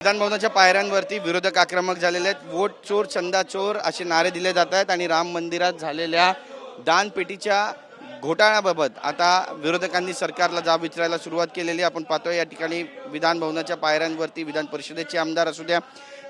विधानभवनाच्या पायऱ्यांवरती विरोधक आक्रमक झालेले आहेत. वोट चोर चंदा चोर असे नारे दिले जात आहेत आणि राम मंदिरात झालेल्या दानपेटीच्या घोटाळ्याबाबत आता विरोधकांनी सरकारला जाब विचारायला सुरुवात केलेली आपण पाहतोय. या ठिकाणी विधानभवनाच्या पायऱ्यांवरती विधान परिषदेचे आमदार असू द्या,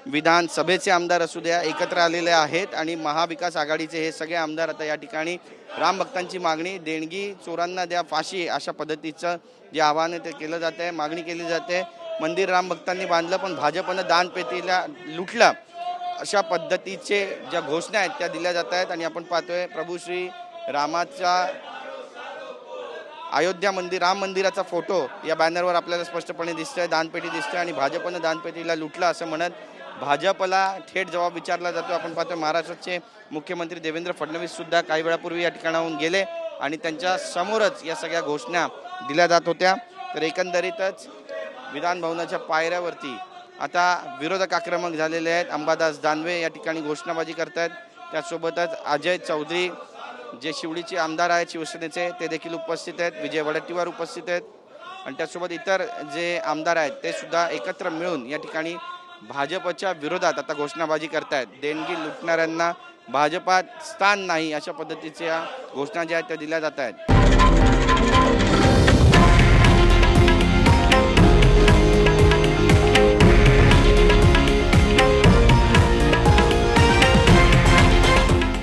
विधानसभेचे आमदार असू द्या, एकत्र आलेले आहेत आणि महाविकास आघाडीचे हे सगळे आमदार आता या ठिकाणी राम भक्तांची मागणी, देणगी चोरांना द्या फाशी अशा पद्धतीचं जे आव्हान आहे ते केलं जात आहे, मागणी केली जाते. मंदिर राम भक्तांनी बांधलं पण भाजपनं दानपेटीला लुटलं अशा पद्धतीचे ज्या घोषणा आहेत त्या दिल्या जात आहेत. आणि आपण पाहतोय प्रभू श्री रामाचा अयोध्या मंदिर राम मंदिराचा फोटो या बॅनरवर आपल्याला स्पष्टपणे दिसतोय, दानपेटी दिसते आणि भाजपनं दानपेटीला लुटलं असं म्हणत भाजपला थेट जबाब विचारला जातो. आपण पाहतोय महाराष्ट्राचे मुख्यमंत्री देवेंद्र फडणवीस सुद्धा काही वेळापूर्वी या ठिकाणाहून गेले आणि त्यांच्या समोरच या सगळ्या घोषणा दिल्या जात होत्या. तर एकंदरीतच विधानभवनाच्या पायऱ्यावरती आता विरोधक आक्रमक झालेले आहेत. अंबादास दानवे या ठिकाणी घोषणाबाजी करतायत. त्यासोबतच अजय चौधरी जे शिवडीचे आमदार आहेत शिवसेनेचे ते देखील उपस्थित आहेत, विजय वडेट्टीवार उपस्थित आहेत आणि त्यासोबत इतर जे आमदार आहेत ते सुद्धा एकत्र मिळून या ठिकाणी भाजपच्या विरोधात आता घोषणाबाजी करतायत. देणगी लुटणाऱ्यांना भाजपात स्थान नाही अशा पद्धतीच्या घोषणा ज्या आहेत त्या दिल्या जात आहेत.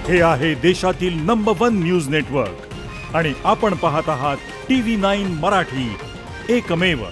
हे आहे देशातील नंबर 1 न्यूज नेटवर्क आणि आपण पाहत आहात TV9 मराठी, एकमेव.